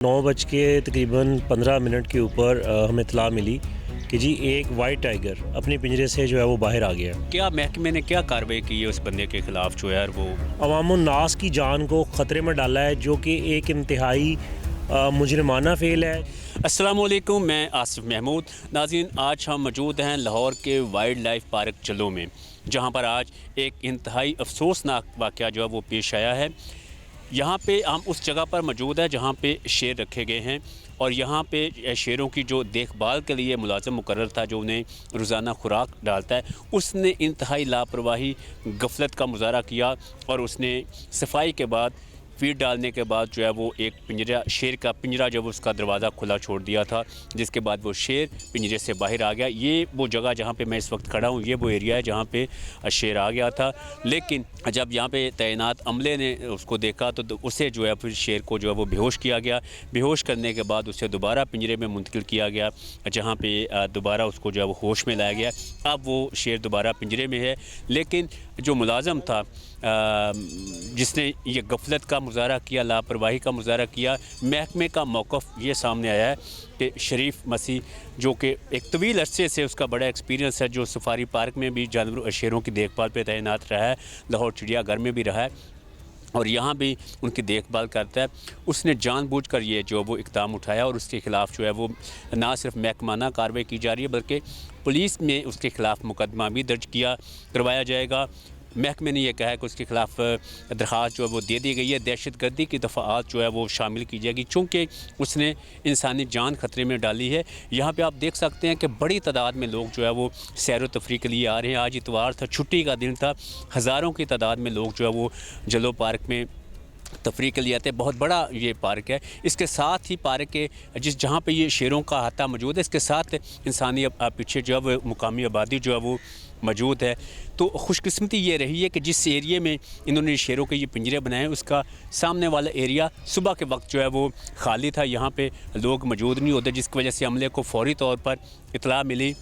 9:15 کے اوپر ہمیں اطلاع ملی کہ جی ایک وائٹ ٹائیگر اپنے پنجرے سے جو ہے وہ باہر آ گیا. کیا محکمے نے کیا کارروائی کی ہے اس بندے کے خلاف جو ہے وہ عوام الناس کی جان کو خطرے میں ڈالا ہے، جو کہ ایک انتہائی مجرمانہ فعل ہے. السلام علیکم، میں آصف محمود. ناظرین، آج ہم موجود ہیں لاہور کے وائلڈ لائف پارک چلو میں، جہاں پر آج ایک انتہائی افسوسناک واقعہ جو ہے وہ پیش آیا ہے. یہاں پہ ہم اس جگہ پر موجود ہیں جہاں پہ شیر رکھے گئے ہیں، اور یہاں پہ شیروں کی جو دیکھ بھال کے لیے ملازم مقرر تھا جو انہیں روزانہ خوراک ڈالتا ہے، اس نے انتہائی لاپرواہی غفلت کا مظاہرہ کیا، اور اس نے صفائی کے بعد فیڈ ڈالنے کے بعد جو ہے وہ ایک شیر کا پنجرہ جب اس کا دروازہ کھلا چھوڑ دیا تھا، جس کے بعد وہ شیر پنجرے سے باہر آ گیا. یہ وہ جگہ جہاں پہ میں اس وقت کھڑا ہوں، یہ وہ ایریا ہے جہاں پہ شیر آ گیا تھا. لیکن جب یہاں پہ تعینات عملے نے اس کو دیکھا تو اسے جو ہے پھر شیر کو جو ہے وہ بے ہوش کیا گیا. بے ہوش کرنے کے بعد اسے دوبارہ پنجرے میں منتقل کیا گیا، جہاں پہ دوبارہ اس کو جو ہے وہ ہوش میں لایا گیا. اب وہ شیر دوبارہ پنجرے میں ہے. لیکن جو ملازم تھا جس نے یہ غفلت کا مظاہرہ کیا، لاپرواہی کا مظاہرہ کیا، محکمے کا موقف یہ سامنے آیا ہے کہ شریف مسیح، جو کہ ایک طویل عرصے سے اس کا بڑا ایکسپیرینس ہے، جو سفاری پارک میں بھی جانوروں شیروں کی دیکھ بھال پہ تعینات رہا ہے، لاہور چڑیا گھر میں بھی رہا ہے، اور یہاں بھی ان کی دیکھ بھال کرتا ہے. اس نے جان بوجھ کر یہ جو وہ اقدام اٹھایا، اور اس کے خلاف جو ہے وہ نہ صرف محکمانہ کارروائی کی جا رہی ہے بلکہ پولیس میں اس کے خلاف مقدمہ بھی درج کروایا جائے گا. محکمے نے یہ کہا ہے کہ اس کے خلاف درخواست جو ہے وہ دے دی گئی ہے. دہشت گردی کی دفعات جو ہے وہ شامل کی جائے گی، چونکہ اس نے انسانی جان خطرے میں ڈالی ہے. یہاں پہ آپ دیکھ سکتے ہیں کہ بڑی تعداد میں لوگ جو ہے وہ سیر و تفریح کے لیے آ رہے ہیں. آج اتوار تھا، چھٹی کا دن تھا. ہزاروں کی تعداد میں لوگ جو ہے وہ جلو پارک میں تفریح کے لیے آتے ہیں. بہت بڑا یہ پارک ہے. اس کے ساتھ ہی پارک کے جہاں پہ یہ شیروں کا احاطہ موجود ہے، اس کے ساتھ انسانی پیچھے جو ہے وہ مقامی آبادی جو ہے وہ موجود ہے. تو خوش قسمتی یہ رہی ہے کہ جس ایریے میں انہوں نے شیروں کے یہ پنجرے بنائے ہیں، اس کا سامنے والا ایریا صبح کے وقت جو ہے وہ خالی تھا. یہاں پہ لوگ موجود نہیں ہوتے، جس کی وجہ سے عملے کو فوری طور پر اطلاع ملی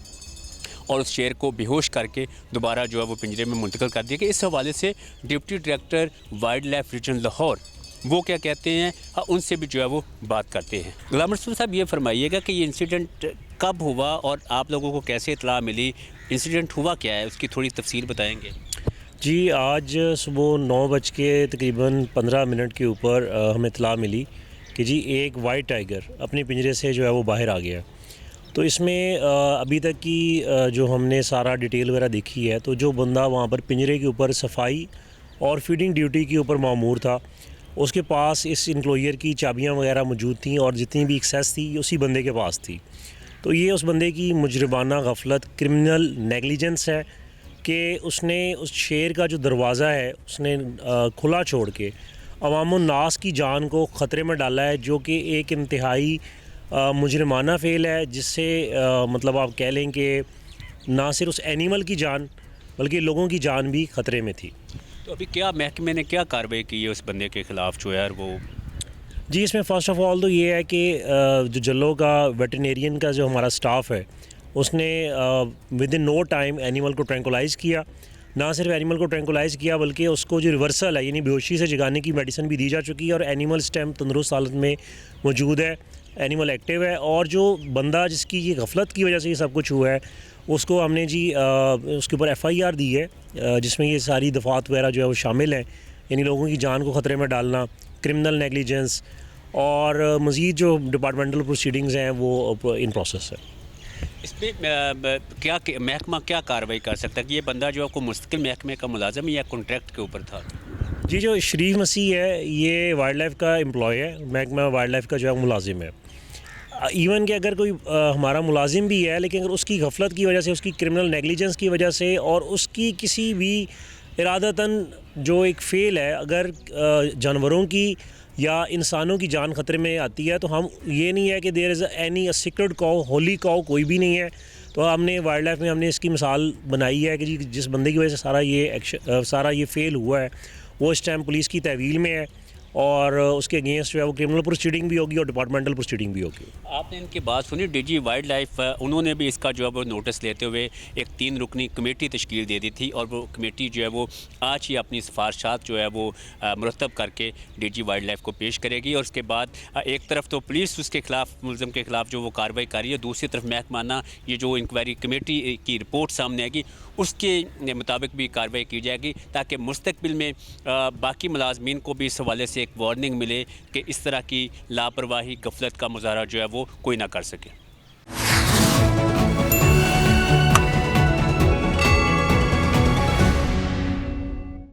اور اس شیر کو بے ہوش کر کے دوبارہ جو ہے وہ پنجرے میں منتقل کر دیا گیا. اس حوالے سے deputy director wild life region Lahore وہ کیا کہتے ہیں، ان سے بھی جو ہے وہ بات کرتے ہیں. غلام رسول صاحب، یہ فرمائیے گا کہ یہ انسیڈنٹ کب ہوا اور آپ لوگوں کو کیسے اطلاع ملی؟ انسیڈنٹ ہوا کیا ہے، اس کی تھوڑی تفصیل بتائیں گے. جی آج صبح 9:15 کے اوپر ہمیں اطلاع ملی کہ جی ایک وائٹ ٹائیگر اپنے پنجرے سے جو ہے وہ باہر آ گیا. تو اس میں ابھی تک کی جو ہم نے سارا ڈیٹیل وغیرہ دیکھی ہے، تو جو بندہ وہاں پر پنجرے کے اوپر صفائی اور فیڈنگ ڈیوٹی کے اوپر مامور تھا، اس کے پاس اس انکلوئر کی چابیاں وغیرہ موجود تھیں، اور جتنی بھی ایکسیس تھی اسی بندے کے پاس تھی. تو یہ اس بندے کی مجرمانہ غفلت، کرمنل نیگلیجنس ہے کہ اس نے اس شیر کا جو دروازہ ہے اس نے کھلا چھوڑ کے عوام الناس کی جان کو خطرے میں ڈالا ہے، جو کہ ایک انتہائی مجرمانہ فعل ہے، جس سے مطلب آپ کہہ لیں کہ نہ صرف اس اینیمل کی جان بلکہ لوگوں کی جان بھی خطرے میں تھی. تو ابھی کیا محکمے نے کیا کارروائی کی ہے اس بندے کے خلاف جو ہے وہ؟ جی اس میں فرسٹ آف آل تو یہ ہے کہ جو جلو کا ویٹرینیرین کا جو ہمارا سٹاف ہے، اس نے within no time animal کو ٹرینکولائز کیا. نہ صرف اینیمل کو ٹرینکولائز کیا بلکہ اس کو جو ریورسل ہے، یعنی بیہوشی سے جگانے کی میڈیسن بھی دی جا چکی ہے، اور اینیمل اسٹیم تندرست حالت میں موجود ہے، اینیمل ایکٹیو ہے. اور جو بندہ جس کی یہ غفلت کی وجہ سے یہ سب کچھ ہوا ہے، اس کو ہم نے جی اس کے اوپر FIR دی ہے، جس میں یہ ساری دفعات وغیرہ جو ہے وہ شامل ہیں، یعنی لوگوں کی جان کو خطرے میں ڈالنا، کرمنل نیگلیجنس، اور مزید جو ڈپارٹمنٹل پروسیڈنگز ہیں وہ ان پروسیس ہے. اس پہ کیا محکمہ کیا کارروائی کر سکتا ہے کہ یہ بندہ جو ہے کوئی مستقل محکمے کا ملازم یا کانٹریکٹ کے اوپر تھا؟ جی جو شریف مسیح ہے یہ وائلڈ لائف کا امپلائی ہے، محکمہ وائلڈ لائف کا جو ہے ملازم ہے. ایون کہ اگر کوئی ہمارا ملازم بھی ہے، لیکن اگر اس کی غفلت کی وجہ سے، اس کی کرمنل نیگلیجنس کی وجہ سے، اور اس کی کسی بھی ارادتاً جو ایک فعل ہے، اگر جانوروں کی یا انسانوں کی جان خطرے میں آتی ہے، تو ہم یہ نہیں ہے کہ دیر از اینی سیکرڈ کاؤ، ہولی کاؤ کوئی بھی نہیں ہے. تو ہم نے وائلڈ لائف میں ہم نے اس کی مثال بنائی ہے کہ جی جس بندے کی وجہ سے سارا یہ فیل ہوا ہے، وہ اس ٹائم پولیس کی تحویل میں ہے، اور اس کے اگینسٹ جو ہے وہ کرمنل پروسیڈنگ بھی ہوگی اور ڈپارٹمنٹل پروسیڈنگ بھی ہوگی. آپ نے ان کی بات سنی ڈی جی وائلڈ لائف انہوں نے بھی اس کا جو ہے وہ نوٹس لیتے ہوئے ایک 3 رکنی کمیٹی تشکیل دے دی تھی اور وہ کمیٹی جو ہے وہ آج ہی اپنی سفارشات جو ہے وہ مرتب کر کے ڈی جی وائلڈ لائف کو پیش کرے گی. اور اس کے بعد ایک طرف تو پولیس اس کے خلاف ملزم کے خلاف جو وہ کارروائی کر رہی ہے, دوسری طرف محکمانہ یہ جو انکوائری کمیٹی کی رپورٹ سامنے آئے گی اس کے مطابق بھی کارروائی کی جائے گی تاکہ مستقبل میں باقی ملازمین کو بھی اس حوالے سے ایک وارننگ ملے کہ اس طرح کی لاپرواہی غفلت کا مظاہرہ جو ہے وہ کوئی نہ کر سکے.